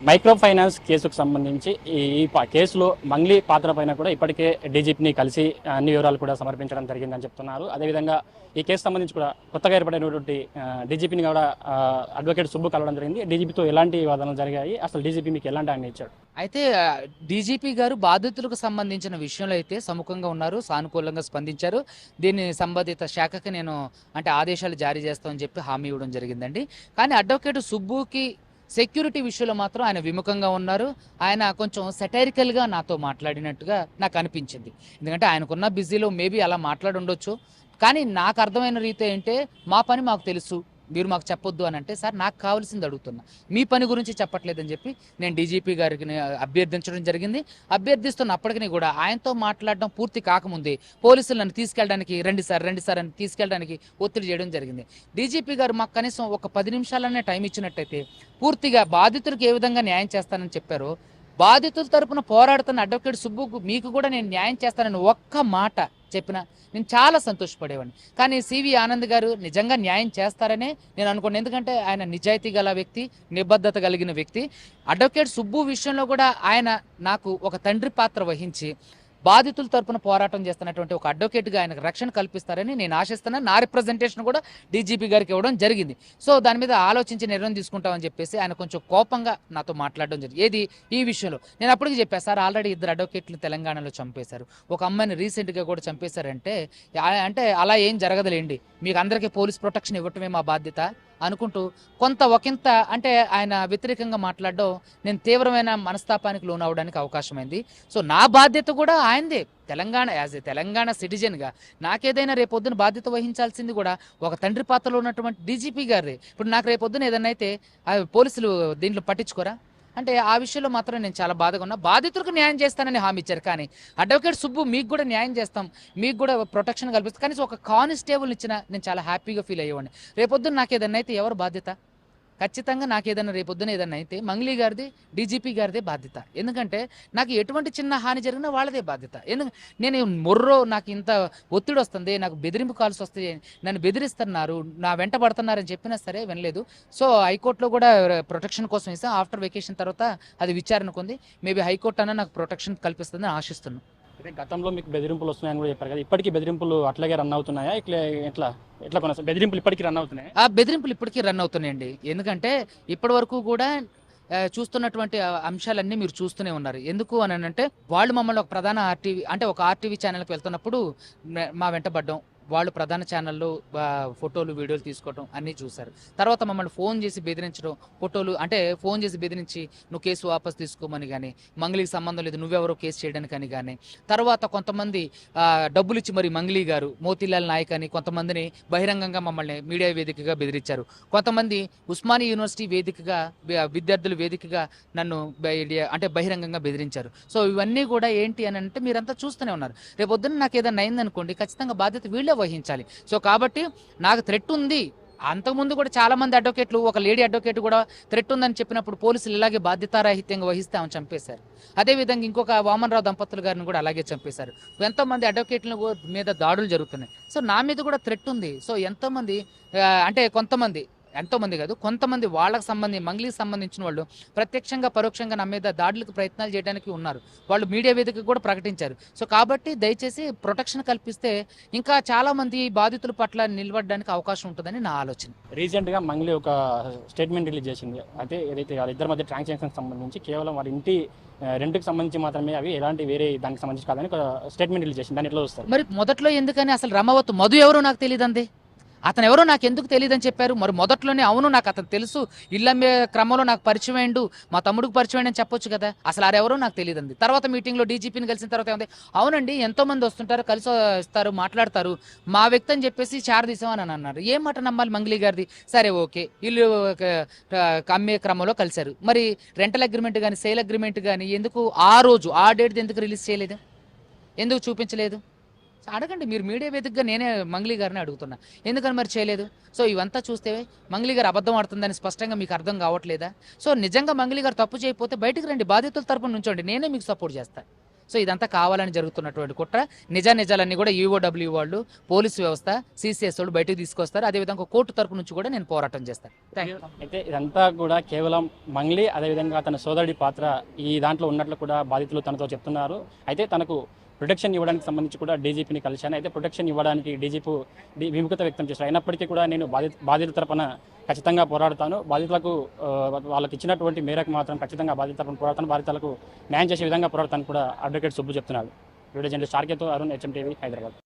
Micro finance కేసుకు సంబంధించి కేసులో మంగ్లీ పాత్ర పైన కూడా ఇప్పటికే డీజీపీని కలిసి అన్ని వివరాలు కూడా సమర్పించడం జరిగిందని చెప్తున్నారు. అదేవిధంగా ఈ కేసు సంబంధించి కూడా కొత్తగా ఏర్పడినటువంటి డీజీపీని కూడా అడ్వకేట్ సుబ్బు కలవడం జరిగింది. డీజీపీతో ఎలాంటి వాదనలు జరిగాయి, అసలు డీజీపీ మీకు ఎలాంటి ఆయన ఇచ్చాడు? అయితే డీజీపీ గారు బాధితులకు సంబంధించిన విషయంలో అయితే సముఖంగా ఉన్నారు, సానుకూలంగా స్పందించారు. దీన్ని సంబంధిత శాఖకి నేను ఆదేశాలు జారీ చేస్తామని చెప్పి హామీ ఇవ్వడం జరిగిందండి. కానీ అడ్వకేట్ సుబ్బుకి సెక్యూరిటీ విషయంలో మాత్రం ఆయన విముఖంగా ఉన్నారు. ఆయన కొంచెం సెటైరికల్గా నాతో మాట్లాడినట్టుగా నాకు అనిపించింది. ఎందుకంటే ఆయనకున్న బిజీలో మేబీ అలా మాట్లాడి ఉండొచ్చు. కానీ నాకు అర్థమైన రీతి ఏంటంటే, మా పని మాకు తెలుసు, మీరు మాకు చెప్పొద్దు అని అంటే, సార్ నాకు కావాల్సింది అడుగుతున్నా, మీ పని గురించి చెప్పట్లేదని చెప్పి నేను డీజీపీ గారికి అభ్యర్థించడం జరిగింది. అభ్యర్థిస్తున్నప్పటికీ కూడా ఆయనతో మాట్లాడడం పూర్తి కాకముందే పోలీసులు నన్ను తీసుకెళ్ళడానికి రండి సార్ అని తీసుకెళ్ళడానికి ఒత్తిడి చేయడం జరిగింది. డీజీపీ గారు మాకు కనీసం ఒక 10 నిమిషాలనే టైం ఇచ్చినట్టయితే పూర్తిగా బాధితులకు ఏ విధంగా న్యాయం చేస్తానని చెప్పారో, బాధితుల తరపున పోరాడుతున్న అడ్వకేట్ సుబ్బుకు మీకు కూడా నేను న్యాయం చేస్తానని ఒక్క మాట చెప్పిన నేను చాలా సంతోషపడేవాడిని. కానీ సివి ఆనంద్ గారు నిజంగా న్యాయం చేస్తారనే నేను అనుకున్నాను. ఎందుకంటే ఆయన నిజాయితీ గల వ్యక్తి, నిబద్ధత కలిగిన వ్యక్తి. అడ్వకేట్ సుబ్బు విషయంలో కూడా ఆయన నాకు ఒక తండ్రి పాత్ర వహించి బాధితుల తరపున పోరాటం చేస్తున్నటువంటి ఒక అడ్వకేట్గా ఆయనకు రక్షణ కల్పిస్తారని నేను ఆశిస్తున్నాను. నా రిప్రజెంటేషన్ కూడా డీజీపీ గారికి ఇవ్వడం జరిగింది. సో దాని మీద ఆలోచించి నిర్ణయం తీసుకుంటామని చెప్పేసి ఆయన కొంచెం కోపంగా నాతో మాట్లాడడం జరిగింది. ఏది ఈ విషయంలో నేను అప్పటికి చెప్పాను, సార్ ఆల్రెడీ 2 అడ్వకేట్లు తెలంగాణలో చంపేశారు, ఒక అమ్మాయిని రీసెంట్గా కూడా చంపేశారంటే అలా ఏం జరగదులేండి, మీకు అందరికీ పోలీస్ ప్రొటెక్షన్ ఇవ్వటమే మా బాధ్యత అనుకుంటూ ఒకంత ఆయన వ్యతిరేకంగా మాట్లాడడం నేను తీవ్రమైన మనస్తాపానికి లోనవడానికి అవకాశమైంది. సో నా బాధ్యత కూడా ఆయనదే. తెలంగాణ సిటిజన్గా నాకేదైనా రేపొద్దున బాధ్యత వహించాల్సింది కూడా ఒక తండ్రి పాత్రలో ఉన్నటువంటి డీజీపీ గారే. ఇప్పుడు నాకు రేపొద్దున ఏదన్నా అయితే పోలీసులు దీంట్లో పట్టించుకోరా అంటే, ఆ విషయంలో మాత్రం నేను చాలా బాధగా ఉన్నా. బాధితులకు న్యాయం చేస్తానని హామీ ఇచ్చారు, కానీ అడ్వకేట్ సుబ్బు మీకు కూడా న్యాయం చేస్తాం, మీకు కూడా ప్రొటెక్షన్ కల్పిస్తాం, కానీ ఒక కానిస్టేబుల్ ఇచ్చిన నేను చాలా హ్యాపీగా ఫీల్ అయ్యేవాడిని. రేపొద్దున నాకు ఏదన్నా అయితే ఎవరు బాధ్యత? ఖచ్చితంగా నాకు ఏదైనా రేపొద్దున ఏదన్నా అయితే మంగ్లీ గారిది, డీజీపీ గారిదే బాధ్యత. ఎందుకంటే నాకు ఎటువంటి చిన్న హాని జరిగినా వాళ్ళదే బాధ్యత. నేను నాకు ఇంత ఒత్తిడి వస్తుంది, నాకు బెదిరింపు కాల్స్ వస్తాయి, నన్ను బెదిరిస్తున్నారు, నా వెంట పడుతున్నారని చెప్పినా సరే వినలేదు. సో హైకోర్టులో కూడా ప్రొటెక్షన్ కోసం ఇస్తాం. ఆఫ్టర్ వెకేషన్ తర్వాత అది విచారణకు ఉంది. మేబీ హైకోర్టు అన్న నాకు ప్రొటెక్షన్ కల్పిస్తుందని ఆశిస్తున్నాను. అంటే గతంలో మీకు బెదిరింపులు వస్తున్నాయని కూడా చెప్పారు కదా, ఇప్పటికీ బెదిరింపులు అట్లాగే రన్ అవుతున్నాయా? ఎట్లా కొనసాగుతున్నాయి బెదిరింపులు? ఇప్పటికీ రన్ అవుతున్నాయి? ఆ బెదిరింపులు ఇప్పటికీ రన్ అవుతున్నాయండి. ఎందుకంటే ఇప్పటి వరకు కూడా చూస్తున్నటువంటి అంశాలన్నీ మీరు చూస్తూనే ఉన్నారు. ఎందుకు అని అంటే, వాళ్ళు మమ్మల్ని ఒక ప్రధాన ఒక ఆర్టీవీ ఛానల్కి వెళ్తున్నప్పుడు మా వెంటబడ్డం, వాళ్ళు ప్రధాన ఛానల్లో ఫోటోలు వీడియోలు తీసుకోవడం అన్నీ చూశారు. తర్వాత మమ్మల్ని ఫోన్ చేసి బెదిరించడం, ఫోన్ చేసి బెదిరించి నువ్వు కేసు వాపస్ తీసుకోమని కానీ, మంగ్లీకి సంబంధం లేదు నువ్వెవరో కేసు చేయడానికని కానీ, తర్వాత కొంతమంది డబ్బులు ఇచ్చి మరి మంగ్లీ గారు, మోతీలాల్ నాయక్ అని కొంతమందిని బహిరంగంగా మమ్మల్ని మీడియా వేదికగా బెదిరించారు. కొంతమంది ఉస్మానియా యూనివర్సిటీ వేదికగా, విద్యార్థుల వేదికగా నన్ను బహిరంగంగా బెదిరించారు. సో ఇవన్నీ కూడా ఏంటి అని అంటే మీరంతా చూస్తూనే ఉన్నారు. రేపొద్దున నాకు ఏదైనా అయిందనుకోండి, ఖచ్చితంగా బాధ్యత వీళ్ళే వహించాలి. సో కాబట్టి నాకు థ్రెట్ ఉంది. అంతకుముందు కూడా చాలా మంది అడ్వకేట్లు, ఒక లేడీ అడ్వకేట్ కూడా థ్రెట్ ఉందని చెప్పినప్పుడు పోలీసులు ఇలాగే బాధ్యతారాహిత్యంగా వహిస్తే ఆమె చంపేశారు. అదేవిధంగా ఇంకొక వామన్రావు దంపతులు గారిని కూడా అలాగే చంపేశారు. ఎంతోమంది అడ్వకేట్ల మీద దాడులు జరుగుతున్నాయి. సో నా మీద కూడా థ్రెట్ ఉంది. సో ఎంతోమంది ఎంతోమంది కాదు, కొంతమంది వాళ్ళకి మంగ్లీకి సంబంధించిన వాళ్ళు ప్రత్యక్షంగా పరోక్షంగా నా మీద దాడులకు ప్రయత్నాలు చేయడానికి ఉన్నారు. వాళ్ళు మీడియా వేదిక కూడా ప్రకటించారు. సో కాబట్టి దయచేసి ప్రొటెక్షన్ కల్పిస్తే ఇంకా చాలా మంది బాధితుల పట్ల నిలబడడానికి అవకాశం ఉంటుందని నా ఆలోచన. రీసెంట్గా మంగ్లీ ఒక స్టేట్మెంట్ రిలీజ్ చేసింది. అయితే ఏదైతే వాళ్ళిద్దరి మధ్య ట్రాన్సాక్షన్ సంబంధించి కేవలం వాళ్ళ ఇంటి రెంట్కి సంబంధించి మాత్రమే, అవి ఎలాంటి వేరే దానికి సంబంధించి కాదని ఒక స్టేట్మెంట్ రిలీజ్ చేసింది. దాన్ని ఎట్లా చూస్తారు? మరి మొదట్లో ఎందుకని అసలు రమావత్ మధు ఎవరో నాకు తెలియదండి. అతను ఎవరో నాకు ఎందుకు తెలియదని చెప్పారు? మరి మొదట్లోనే అవును నాకు అతను తెలుసు, ఇళ్ళమ్మే క్రమంలో నాకు పరిచయం అయ్యిండు, మా తమ్ముడికి పరిచయం అని చెప్పొచ్చు కదా. అసలు ఆరెవరో నాకు తెలియదండి. తర్వాత మీటింగ్లో డీజీపీని కలిసిన తర్వాత ఏముంది, అవునండి ఎంతోమంది వస్తుంటారు, కలిసి వస్తారు, మాట్లాడతారు, మా వ్యక్తి అని చెప్పేసి చారదీసామని అన్నారు. ఏం మాట నమ్మాలి మంగ్లీ గారిది? సరే ఓకే, ఇల్లు అమ్మే క్రమంలో కలిశారు. మరి రెంటల్ అగ్రిమెంట్ కానీ సేల్ అగ్రిమెంట్ కానీ ఎందుకు ఆ డేట్ ఎందుకు రిలీజ్ చేయలేదు, ఎందుకు చూపించలేదు? అడగండి మీరు మీడియా వేదికగా. నేనే మంగ్లీ గారిని అడుగుతున్నా, ఎందుకని మరి చేయలేదు? సో ఇవంతా చూస్తే మంగ్లీ గారు అబద్ధం ఆడుతుందని స్పష్టంగా మీకు అర్థం కావట్లేదా? సో నిజంగా మంగ్లీ గారు తప్పు చేయకపోతే బయటకు రండి, బాధితుల తరపున నుంచోండి, నేనే మీకు సపోర్ట్ చేస్తాను. సో ఇదంతా కావాలని జరుగుతున్నటువంటి కుట్ర. నిజాలన్నీ కూడా ఈఓడబ్ల్యూ వాళ్ళు, పోలీసు వ్యవస్థ, సిసిఎస్ వాళ్ళు బయటకు తీసుకొస్తారు. అదేవిధంగా కోర్టు తరపు నుంచి కూడా నేను పోరాటం చేస్తాను. అయితే ఇదంతా కూడా కేవలం మంగ్లీ అదేవిధంగా తన సోదరుడి పాత్ర ఈ దాంట్లో ఉన్నట్లు కూడా బాధితులు తనతో చెప్తున్నారు. అయితే తనకు ప్రొటెక్షన్ ఇవ్వడానికి సంబంధించి కూడా డీజీపీని కలిశాను. అయితే ప్రొటెక్షన్ ఇవ్వడానికి డీజీపీ విముఖత వ్యక్తం చేశారు. అయినప్పటికీ కూడా నేను బాధితుల తరపున ఖచ్చితంగా పోరాడతాను. బాధితులకు వాళ్ళకి ఇచ్చినటువంటి మేరకు మాత్రం ఖచ్చితంగా బాధితుల తరపున పోరాడతాను. బాధితులకు న్యాయం చేసే విధంగా పోరాడతాను కూడా అడ్వకేట్ సుబ్బు చెప్తున్నాడు. వీడియో జర్నలిస్ట్ ఆర్కేతో అరుణ్, HM టీవీ, హైదరాబాద్.